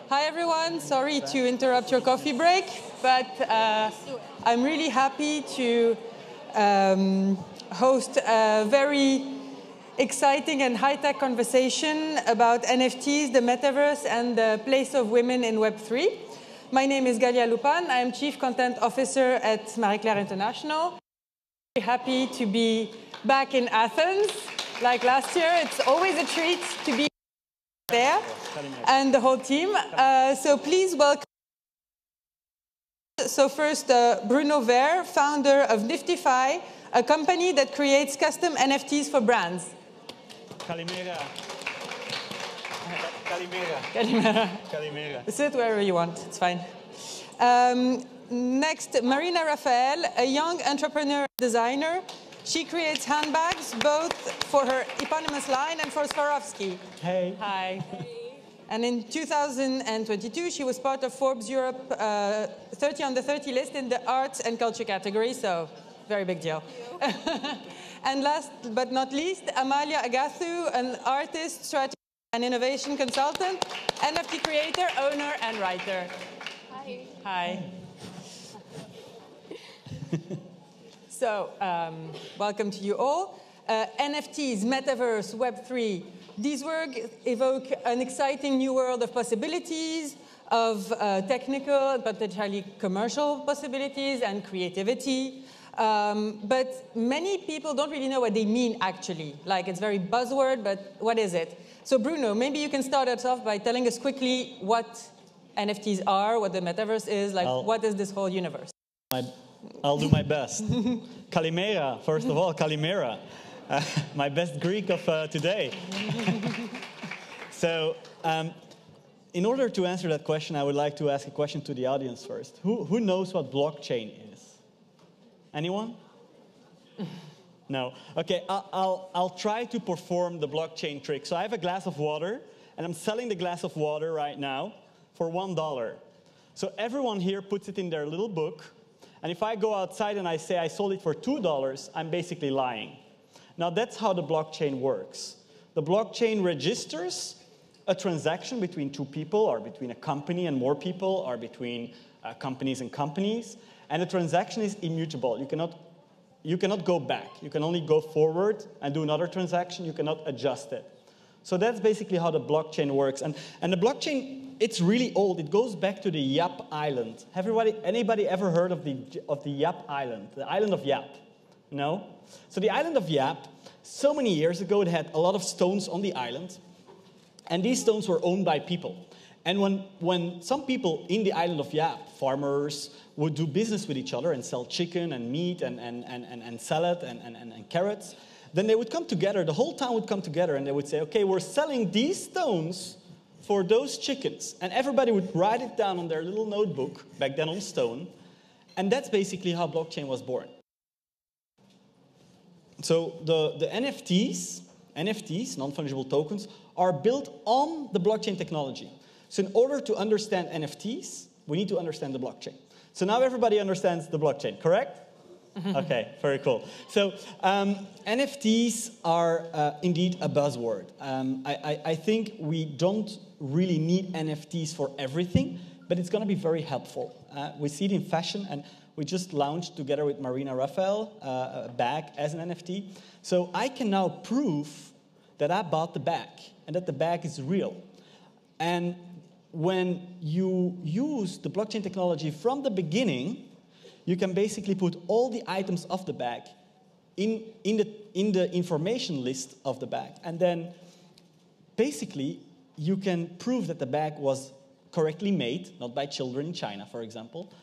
Hi everyone, sorry to interrupt your coffee break, but I'm really happy to host a very exciting and high-tech conversation about NFTs, the Metaverse, and the place of women in Web3. My name is Galia Lupan. I am Chief Content Officer at Marie Claire International. Very happy to be back in Athens, like last year. It's always a treat to be there, and the whole team. So please welcome. So first, Bruno Ver, founder of Niftify, a company that creates custom NFTs for brands. Kalimera. Kalimera. Kalimera. Kalimera. Sit wherever you want, it's fine. Next, Marina Raphael, a young entrepreneur designer. She creates handbags both for her eponymous line and for Swarovski. Hey. Hi. Hey. And in 2022, she was part of Forbes Europe 30 under 30 list in the arts and culture category, so very big deal. And last but not least, Amalia Agáthu, an artist, strategist, and innovation consultant, NFT creator, owner, and writer. Hi. Hi. So, welcome to you all. NFTs, Metaverse, Web3, these words evoke an exciting new world of possibilities, of technical and potentially commercial possibilities and creativity. But many people don't really know what they mean actually. Like, it's very buzzword, but what is it? So Bruno, maybe you can start us off by telling us quickly what NFTs are, what the Metaverse is, like what is this whole universe? I'll do my best. Kalimera, first of all, Kalimera. My best Greek of today. So, in order to answer that question, I would like to ask a question to the audience first. Who knows what blockchain is? Anyone? No. Okay, I'll try to perform the blockchain trick. So I have a glass of water, and I'm selling the glass of water right now for $1. So everyone here puts it in their little book, and if I go outside and I say I sold it for $2, I'm basically lying. Now that's how the blockchain works. The blockchain registers a transaction between two people, or between a company and more people, or between companies and companies, and the transaction is immutable. You cannot go back. You can only go forward and do another transaction. You cannot adjust it. So that's basically how the blockchain works. And the blockchain, it's really old. It goes back to the Yap Island. Anybody ever heard of the Yap Island? The island of Yap? No? So the island of Yap, so many years ago, it had a lot of stones on the island. And these stones were owned by people. And when some people in the island of Yap, farmers, would do business with each other and sell chicken and meat and salad and carrots, then they would come together, the whole town would come together, and they would say, okay, we're selling these stones for those chickens. And everybody would write it down on their little notebook, back then on stone, and that's basically how blockchain was born. So the NFTs, non-fungible tokens, are built on the blockchain technology. So in order to understand NFTs, we need to understand the blockchain. So now everybody understands the blockchain, correct? Okay, very cool. So NFTs are indeed a buzzword. I think we don't really need NFTs for everything, but it's going to be very helpful. We see it in fashion, and we just launched together with Marina Raphael a bag as an NFT. So I can now prove that I bought the bag and that the bag is real. And when you use the blockchain technology from the beginning, you can basically put all the items of the bag in the information list of the bag. And then basically you can prove that the bag was correctly made, not by children in China, for example.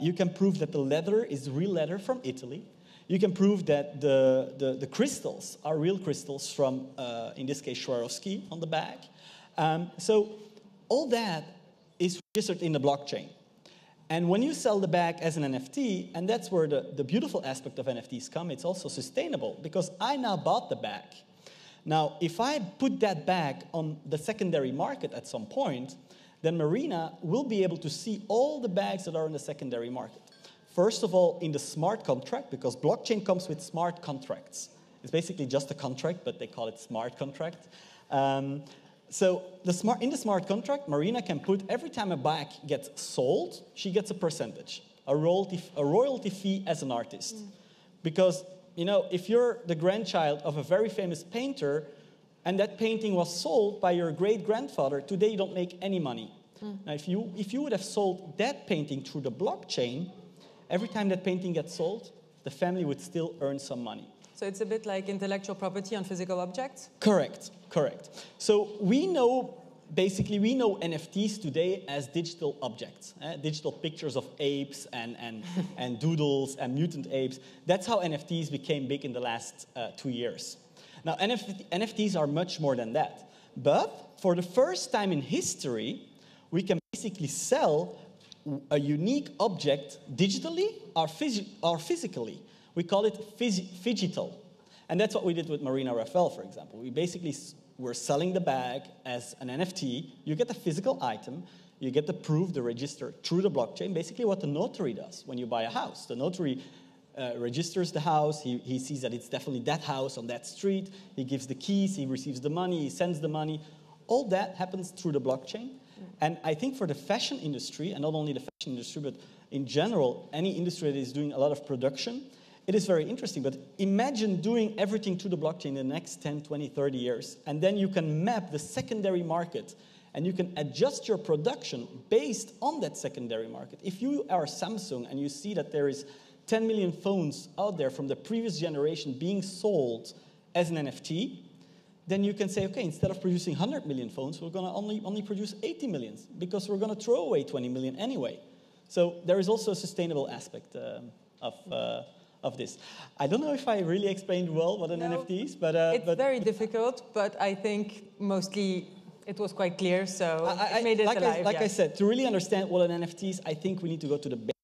You can prove that the leather is real leather from Italy. You can prove that the crystals are real crystals from, in this case, Swarovski on the bag. So all that is registered in the blockchain. And when you sell the bag as an NFT, and that's where the beautiful aspect of NFTs come, it's also sustainable, because I now bought the bag. Now, if I put that bag on the secondary market at some point, then Marina will be able to see all the bags that are in the secondary market. First of all, in the smart contract, because blockchain comes with smart contracts. It's basically just a contract, but they call it smart contract. So in the smart contract, Marina can put every time a bag gets sold, she gets a percentage, a royalty fee as an artist. Because, you know, if you're the grandchild of a very famous painter and that painting was sold by your great-grandfather, today you don't make any money. Now, if you would have sold that painting through the blockchain, every time that painting gets sold, the family would still earn some money. So it's a bit like intellectual property on physical objects? Correct, correct. So we know NFTs today as digital objects, digital pictures of apes and doodles and mutant apes. That's how NFTs became big in the last 2 years. Now, NFTs are much more than that. But for the first time in history, we can basically sell a unique object digitally or physically. We call it phygital. And that's what we did with Marina Raphael, for example. We're selling the bag as an NFT. You get the physical item. You get the proof, the register, through the blockchain. Basically what the notary does when you buy a house. The notary registers the house. He sees that it's definitely that house on that street. He gives the keys. He receives the money. He sends the money. All that happens through the blockchain. And I think for the fashion industry, and not only the fashion industry, but in general, any industry that is doing a lot of production, it is very interesting. But imagine doing everything through the blockchain in the next 10, 20, 30 years, and then you can map the secondary market, and you can adjust your production based on that secondary market. If you are Samsung and you see that there is 10 million phones out there from the previous generation being sold as an NFT, then you can say, okay, instead of producing 100 million phones, we're going to only produce 80 million because we're going to throw away 20 million anyway. So there is also a sustainable aspect of this. I don't know if I really explained well what an NFT is, but... it's very difficult, but I think mostly it was quite clear, so it made it alive. Like I said, to really understand what an NFT is, I think we need to go to the base.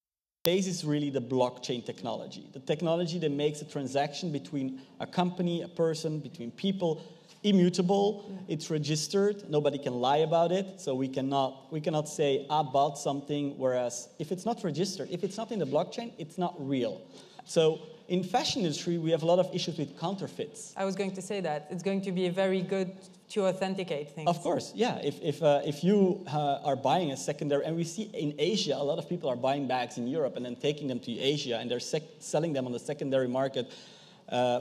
The base is really the blockchain technology. The technology that makes a transaction between a company, a person, between people, immutable, it's registered, nobody can lie about it, so we cannot say, I bought something, whereas if it's not registered, if it's not in the blockchain, it's not real. So in fashion industry, we have a lot of issues with counterfeits. I was going to say that. It's going to be very good to authenticate things. Of course, yeah. If you are buying a secondary, and we see in Asia, a lot of people are buying bags in Europe and then taking them to Asia, and they're selling them on the secondary market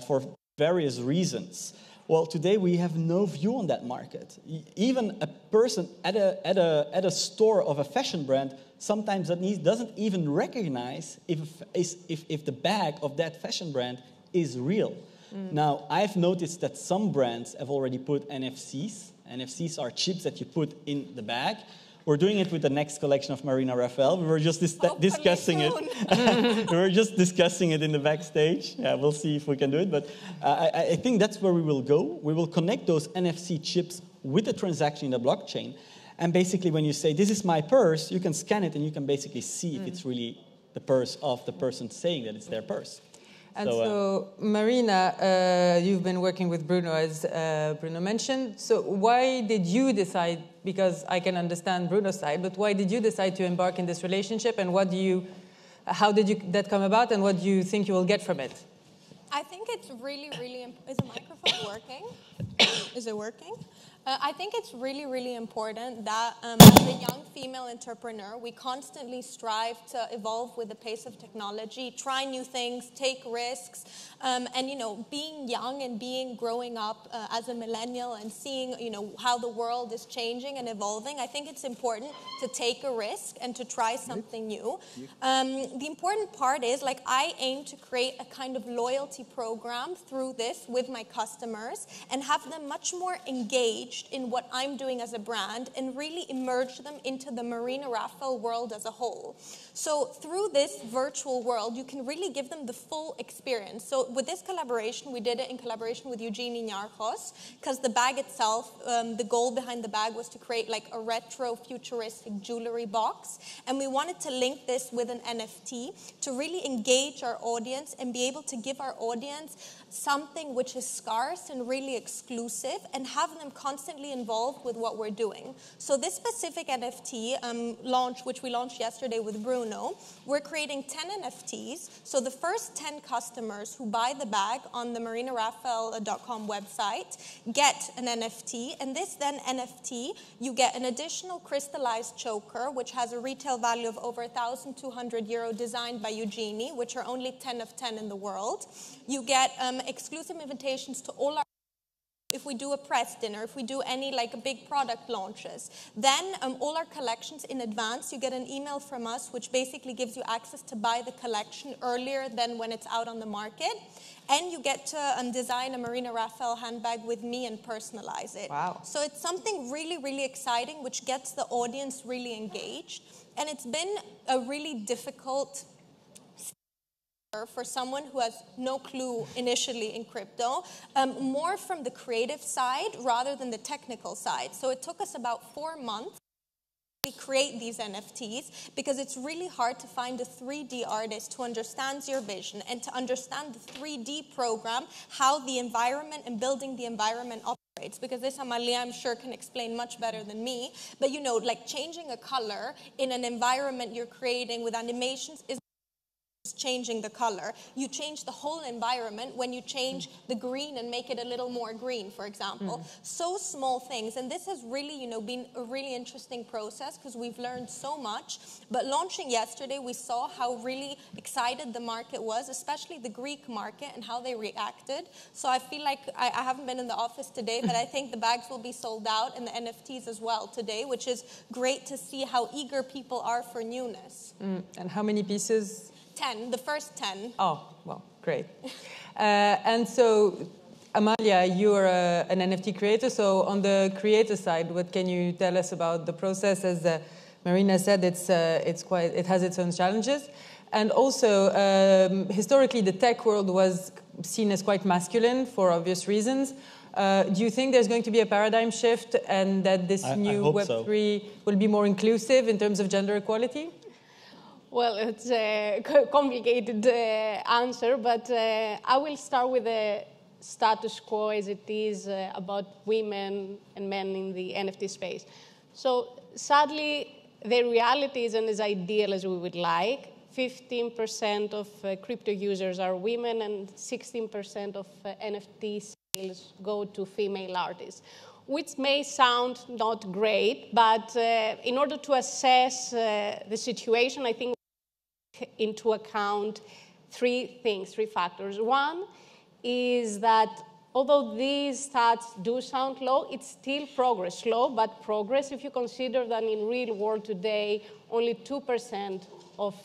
for various reasons. Well, today we have no view on that market. Even a person at a store of a fashion brand sometimes doesn't even recognize if the bag of that fashion brand is real. Now, I've noticed that some brands have already put NFCs. NFCs are chips that you put in the bag. We're doing it with the next collection of Marina Raphael. We were just discussing it. We were just discussing it in the backstage. Yeah, we'll see if we can do it. But I think that's where we will go. We will connect those NFC chips with the transaction in the blockchain. And basically, when you say, this is my purse, you can scan it and you can basically see if it's really the purse of the person saying that it's their purse. And so Marina, you've been working with Bruno, as Bruno mentioned. So why did you decide, because I can understand Bruno's side, but why did you decide to embark in this relationship, and how did that come about, and what do you think you will get from it? I think it's really, is the microphone working? Is it working? I think it's really, really important that as a young female entrepreneur, we constantly strive to evolve with the pace of technology, try new things, take risks, and, you know, being young and growing up as a millennial and seeing, you know, how the world is changing and evolving, I think it's important to take a risk and to try something new. The important part is, like, I aim to create a kind of loyalty program through this with my customers and have them much more engaged in what I'm doing as a brand and really immerse them into the Marina Raphael world as a whole. So through this virtual world, you can really give them the full experience. So with this collaboration, we did it in collaboration with Eugenie Nyarchos, because the bag itself, the goal behind the bag was to create like a retro futuristic jewelry box. And we wanted to link this with an NFT to really engage our audience and be able to give our audience something which is scarce and really exclusive and have them constantly involved with what we're doing. So this specific NFT launch, which we launched yesterday with Bruno, we're creating 10 NFTs. So the first 10 customers who buy the bag on the marinaraphael.com website get an NFT. And this then NFT, you get an additional crystallized choker, which has a retail value of over €1,200 designed by Eugenie, which are only 10 of 10 in the world. You get exclusive invitations to all our, if we do a press dinner, if we do any like big product launches, then all our collections in advance, you get an email from us which basically gives you access to buy the collection earlier than when it's out on the market. And you get to design a Marina Raphael handbag with me and personalize it. Wow. So it's something really, really exciting which gets the audience really engaged. And it's been a really difficult for someone who has no clue initially in crypto, more from the creative side rather than the technical side. So it took us about 4 months to create these NFTs because it's really hard to find a 3D artist who understands your vision and to understand the 3D program, how the environment and building the environment operates. Because this Amalia, I'm sure, can explain much better than me. But you know, like changing a color in an environment you're creating with animations is changing the color. You change the whole environment when you change the green and make it a little more green, for example. So small things. And this has really, you know, been a really interesting process because we've learned so much. But launching yesterday, we saw how really excited the market was, especially the Greek market and how they reacted. So I feel like I haven't been in the office today, but I think the bags will be sold out and the NFTs as well today, which is great to see how eager people are for newness. And how many pieces? 10, the first 10. Oh, well, great. And so, Amalia, you're an NFT creator. So on the creator side, what can you tell us about the process? As Marina said, it has its own challenges. And also, historically, the tech world was seen as quite masculine for obvious reasons. Do you think there's going to be a paradigm shift and that this new Web3 will be more inclusive in terms of gender equality? Well, it's a complicated answer, but I will start with the status quo as it is about women and men in the NFT space. So sadly, the reality isn't as ideal as we would like. 15% of crypto users are women and 16% of NFT sales go to female artists, which may sound not great, but in order to assess the situation, I think into account three factors. One is that although these stats do sound low, it's still progress. Slow, but progress if you consider that in real world today, only 2% of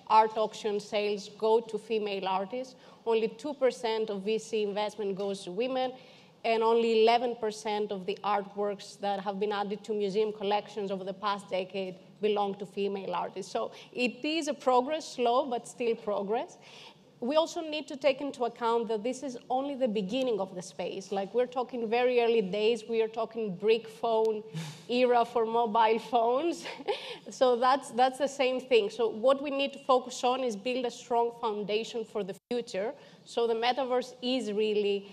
art auction sales go to female artists, only 2% of VC investment goes to women, and only 11% of the artworks that have been added to museum collections over the past decade belong to female artists. So it is a progress, slow, but still progress. We also need to take into account that this is only the beginning of the space. Like, we're talking very early days. We are talking brick phone era for mobile phones. So that's the same thing. So what we need to focus on is build a strong foundation for the future. So the Metaverse is really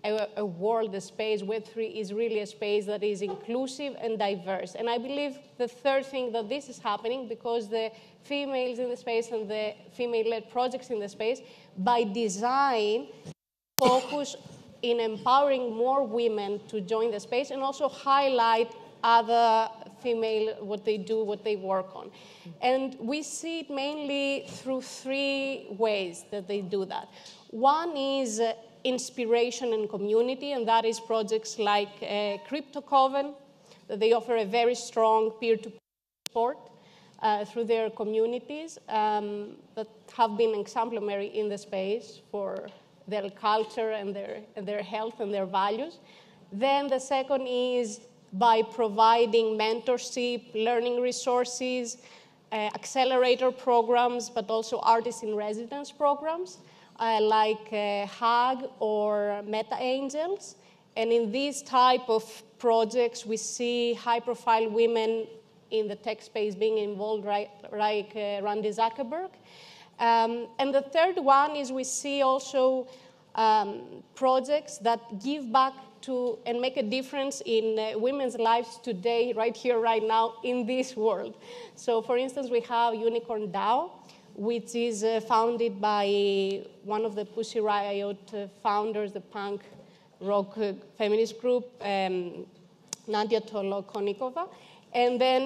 a world, a space. Web3 is really a space that is inclusive and diverse. And I believe the third thing that this is happening because the females in the space and the female-led projects in the space, by design, focus in empowering more women to join the space and also highlight other female, what they do, what they work on. And we see it mainly through three ways that they do that. One is inspiration and community, and that is projects like Crypto Coven, that they offer a very strong peer-to-peer support through their communities that have been exemplary in the space for their culture and their health and their values. Then the second is by providing mentorship, learning resources, accelerator programs, but also artist-in-residence programs. Like HUG or Meta Angels. And in these type of projects, we see high-profile women in the tech space being involved, like Randy Zuckerberg. And the third one is we see also projects that give back to and make a difference in women's lives today, right here, right now, in this world. So, for instance, we have Unicorn DAO, which is founded by one of the Pussy Riot founders, the punk rock feminist group, Nadia Tolokonikova. And then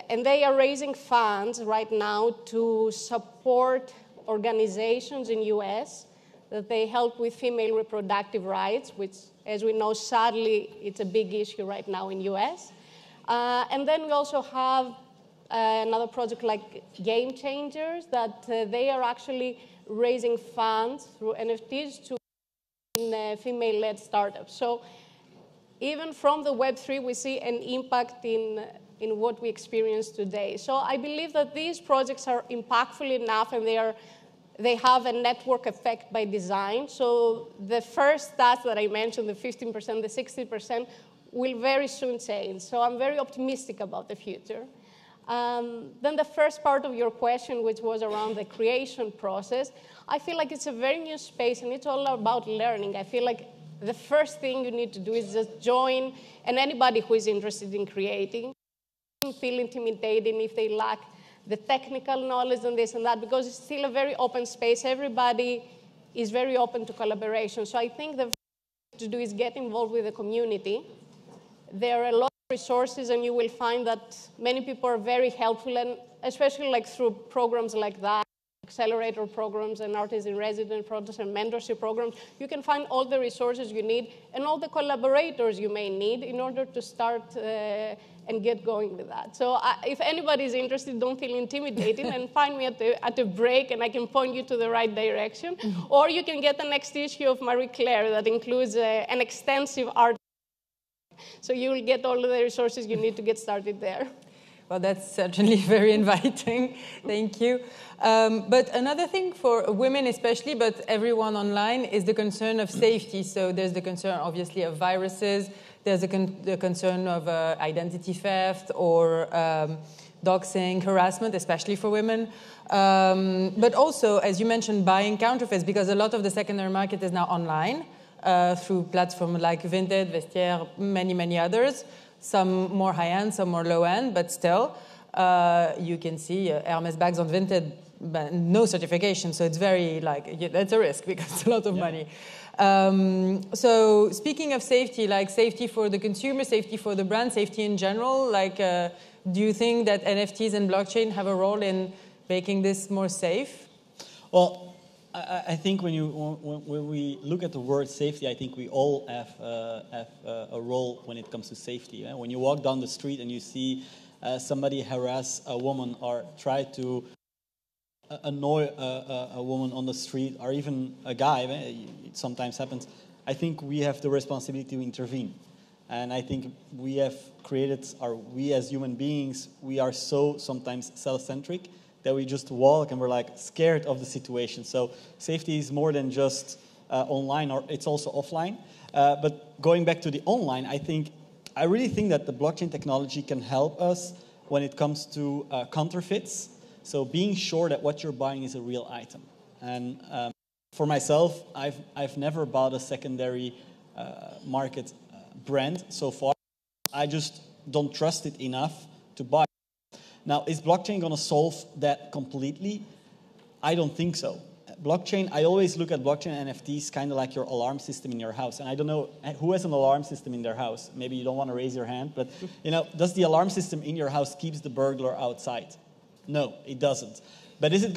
and they are raising funds right now to support organizations in US that they help with female reproductive rights, which, as we know, sadly, it's a big issue right now in US. And then we also have another project like Game Changers, that they are actually raising funds through NFTs to female-led startups. So even from the Web3, we see an impact in what we experience today. So I believe that these projects are impactful enough, and they have a network effect by design. So the first stats that I mentioned, the 15%, the 60%, will very soon change. So I'm very optimistic about the future. Then the first part of your question, which was around the creation process, I feel like it's a very new space, and it's all about learning. I feel like the first thing you need to do is just join, and anybody who is interested in creating, feel intimidated if they lack the technical knowledge and this and that, because it's still a very open space. Everybody is very open to collaboration. So I think the first thing to do is get involved with the community. There are a lot of resources, and you will find that many people are very helpful, and especially like through programs like that, accelerator programs and artist in residence programs and mentorship programs, you can find all the resources you need and all the collaborators you may need in order to start and get going with that. So if anybody is interested, don't feel intimidated and find me at a break, and I can point you to the right direction. Or you can get the next issue of Marie Claire that includes an extensive art. So you will get all of the resources you need to get started there. Well, that's certainly very inviting. Thank you. But another thing for women especially, but everyone online, is the concern of safety. So there's the concern, obviously, of viruses. There's the concern of identity theft or doxing, harassment, especially for women. But also, as you mentioned, buying counterfeits, because a lot of the secondary market is now online through platforms like Vinted, Vestiaire, many, many others. Some more high-end, some more low-end, but still, you can see Hermes bags on Vinted, but no certification, so it's very, that's a risk because it's a lot of money. So speaking of safety, like safety for the consumer, safety for the brand, safety in general, do you think that NFTs and blockchain have a role in making this more safe? Well, I think when we look at the word safety, I think we all have a role when it comes to safety. When you walk down the street and you see somebody harass a woman or try to annoy a woman on the street, or even a guy, it sometimes happens, I think we have the responsibility to intervene. And I think we have created, or we as human beings, we are so sometimes self-centric that we just walk and we're like scared of the situation. So safety is more than just online, or it's also offline. But going back to the online, I really think that the blockchain technology can help us when it comes to counterfeits. So being sure that what you're buying is a real item. And for myself, I've never bought a secondary market brand so far. I just don't trust it enough to buy. Now, is blockchain going to solve that completely? I don't think so. Blockchain, I always look at blockchain and NFTs kind of like your alarm system in your house. And I don't know who has an alarm system in their house. Maybe you don't want to raise your hand, but does the alarm system in your house keeps the burglar outside? No, it doesn't. But is it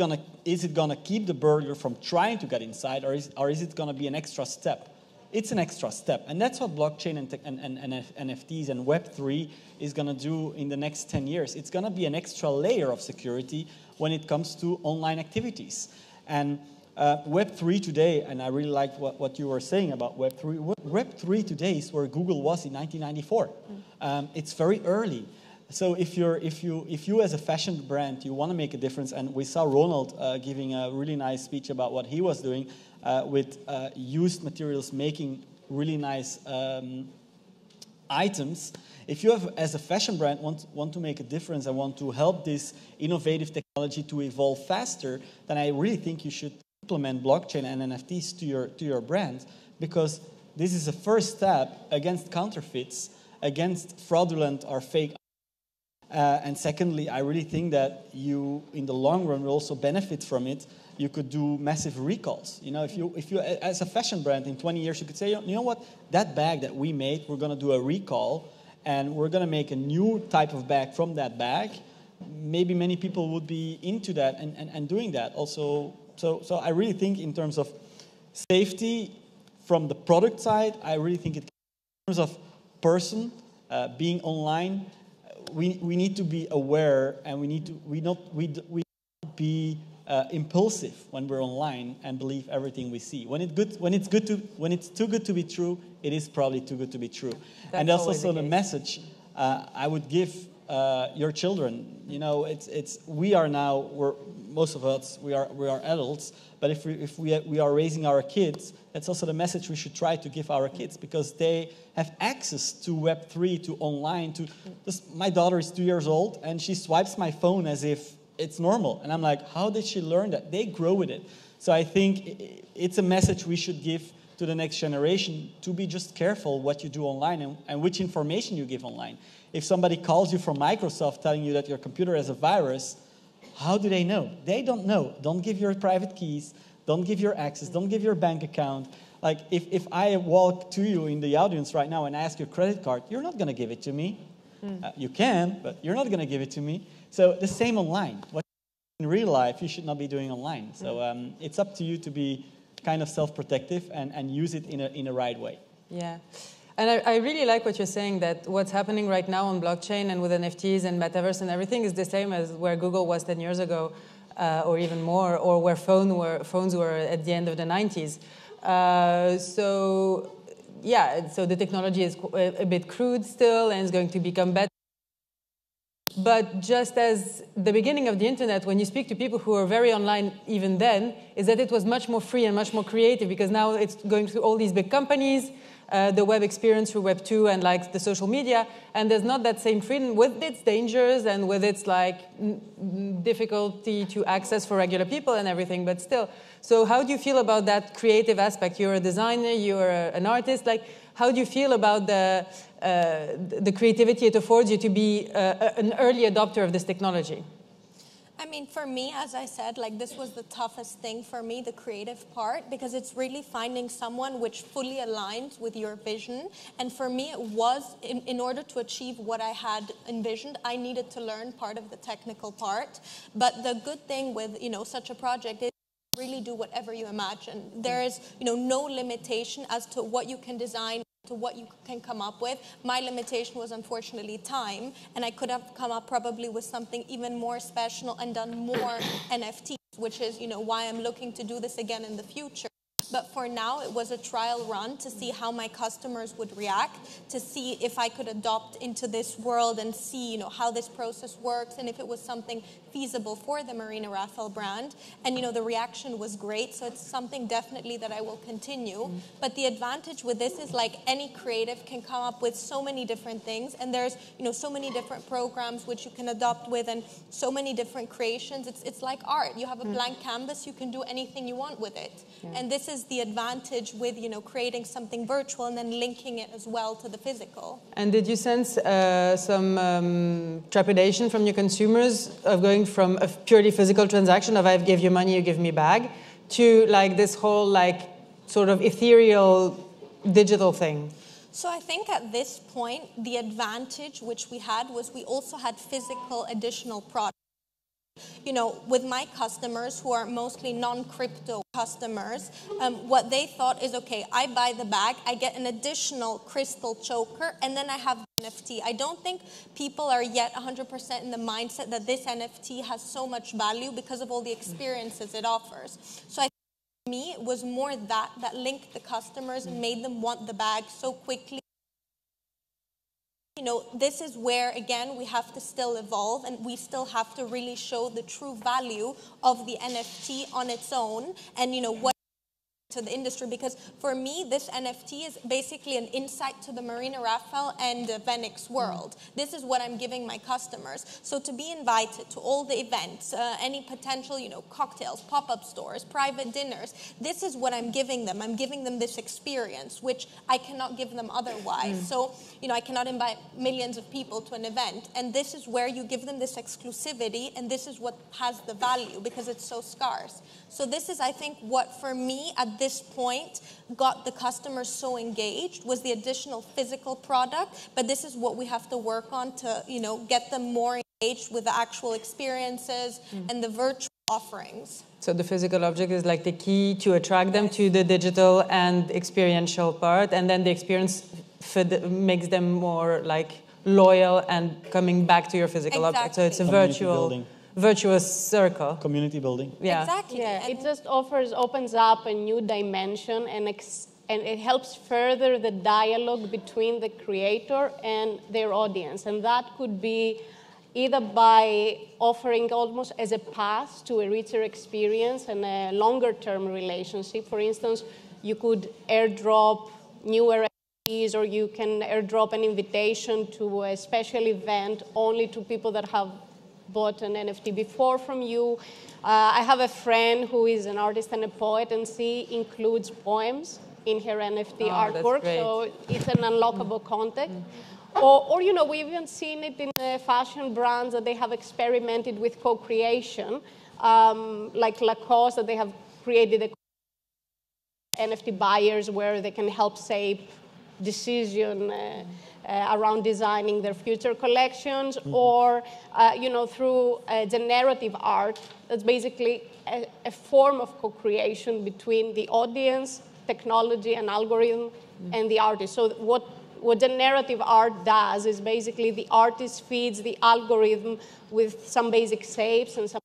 gonna keep the burglar from trying to get inside, or is it gonna be an extra step? It's an extra step, and that's what blockchain and NFTs and Web3 is going to do in the next 10 years. It's going to be an extra layer of security when it comes to online activities. And Web3 today, and I really liked what you were saying about Web3. Web3 today is where Google was in 1994. It's very early. So if you as a fashion brand, you want to make a difference, and we saw Ronald giving a really nice speech about what he was doing with used materials, making really nice items. If you have, as a fashion brand, want to make a difference and want to help this innovative technology to evolve faster, then I really think you should implement blockchain and NFTs to your brand, because this is a first step against counterfeits, against fraudulent or fake. And secondly, I really think that you, in the long run, will also benefit from it. You could do massive recalls. You know, if you, as a fashion brand, in 20 years, you could say, you know what, that bag that we made, we're going to do a recall, and we're going to make a new type of bag from that bag. Maybe many people would be into that and doing that. Also, so I really think in terms of safety from the product side, I really think in terms of person being online, we need to be aware, and we not be impulsive when we're online and believe everything we see. When it's too good to be true, it is probably too good to be true. And that's also the message I would give your children. You know, most of us we are adults, but if we are raising our kids, that's also the message we should try to give our kids, because they have access to Web3, to online. My daughter is 2 years old, and she swipes my phone as if it's normal. And I'm like, how did she learn that? They grow with it. So I think it's a message we should give to the next generation, to be just careful what you do online and which information you give online. If somebody calls you from Microsoft telling you that your computer has a virus, how do they know? They don't know. Don't give your private keys. Don't give your access. Don't give your bank account. Like, if I walk to you in the audience right now and ask your credit card, you're not going to give it to me. You can, but you're not going to give it to me. So the same online. What in real life you should not be doing online. So it's up to you to be kind of self-protective and use it in a right way. Yeah. And I really like what you're saying, that what's happening right now on blockchain and with NFTs and Metaverse and everything is the same as where Google was 10 years ago, or even more, or where phones were at the end of the 90s. So the technology is a bit crude still, and it's going to become better. But just as the beginning of the internet, when you speak to people who are very online even then, is that it was much more free and much more creative, because now it's going through all these big companies, the web experience through Web 2 and like the social media, and there's not that same freedom, with its dangers and with its like difficulty to access for regular people and everything, but still. So how do you feel about that creative aspect? You're a designer, you're an artist, like how do you feel about the creativity it affords you to be an early adopter of this technology? I mean, for me, as I said, like this was the toughest thing for me, the creative part, because it's really finding someone which fully aligns with your vision. And for me, it was, in order to achieve what I had envisioned, I needed to learn part of the technical part. But the good thing with, such a project is really do whatever you imagine. There is, no limitation as to what you can design, to what you can come up with. My limitation was unfortunately time, and I could have come up probably with something even more special and done more NFTs, which is, why I'm looking to do this again in the future. But for now, it was a trial run to see how my customers would react, to see if I could adopt into this world and see, how this process works, and if it was something feasible for the Marina Raphael brand. And, the reaction was great, so it's something definitely that I will continue. But the advantage with this is, like, any creative can come up with so many different things, and there's, so many different programs which you can adopt with, and so many different creations. It's like art. You have a blank canvas, you can do anything you want with it. And this is the advantage with, creating something virtual and then linking it as well to the physical. And did you sense some trepidation from your consumers of going from a purely physical transaction of I give you money, you give me bag, to like this whole like sort of ethereal digital thing? So I think at this point, the advantage which we had was we also had physical additional products. With my customers, who are mostly non-crypto customers, what they thought is, okay, I buy the bag, I get an additional crystal choker, and then I have the NFT. I don't think people are yet 100% in the mindset that this NFT has so much value because of all the experiences it offers. So I think for me, it was more that linked the customers and made them want the bag so quickly. This is where, again, we have to still evolve, and we still have to really show the true value of the NFT on its own, and, what to the industry, because for me, this NFT is basically an insight to the Marina Raphael and Venix world. This is what I'm giving my customers. So to be invited to all the events, any potential, cocktails, pop-up stores, private dinners, this is what I'm giving them. I'm giving them this experience, which I cannot give them otherwise. So, I cannot invite millions of people to an event. And this is where you give them this exclusivity, and this is what has the value, because it's so scarce. So this is, I think, what for me at this point got the customers so engaged, was the additional physical product. But this is what we have to work on to, get them more engaged with the actual experiences and the virtual offerings. So the physical object is like the key to attract them to the digital and experiential part, and then the experience makes them more like loyal and coming back to your physical object. So it's a virtuous circle. Community building. Yeah. Exactly. Yeah, it just opens up a new dimension, and it helps further the dialogue between the creator and their audience. And that could be either by offering almost as a path to a richer experience and a longer-term relationship. For instance, you could airdrop newer NFTs, or you can airdrop an invitation to a special event only to people that have bought an NFT before from you. I have a friend who is an artist and a poet, and she includes poems in her NFT artwork, so it's an unlockable content. Or we've even seen it in fashion brands that they have experimented with co-creation, like Lacoste, that they have created NFT buyers where they can help shape decision around designing their future collections, or through generative art. That's basically a form of co-creation between the audience, technology, and algorithm, and the artist. So what generative art does is basically the artist feeds the algorithm with some basic shapes and some.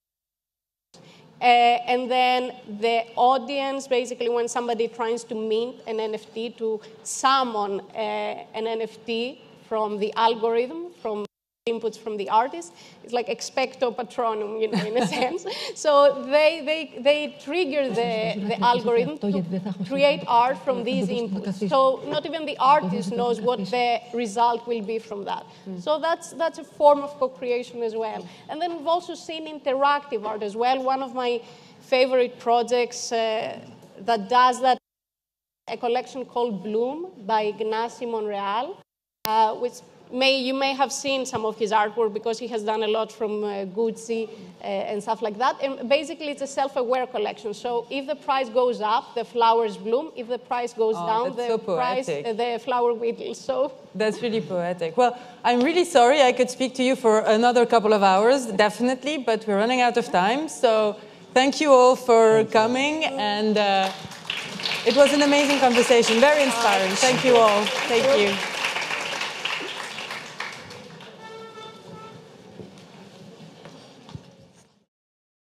And then the audience, basically, when somebody tries to mint an NFT, to summon an NFT from the algorithm, from inputs from the artist, it's like expecto patronum, in a sense. So they trigger the algorithm to create art from these inputs. So not even the artist knows what the result will be from that. So that's a form of co-creation as well. And then we've also seen interactive art as well. One of my favorite projects that does that, a collection called Bloom by Ignacy Monreal, which you may have seen some of his artwork because he has done a lot from Gucci and stuff like that. And basically, it's a self-aware collection. So if the price goes up, the flowers bloom. If the price goes down, the flower withers. So that's really poetic. Well, I'm really sorry. I could speak to you for another couple of hours, definitely, but we're running out of time. So thank you all for coming, and it was an amazing conversation, very inspiring. Thank you all. Thank you.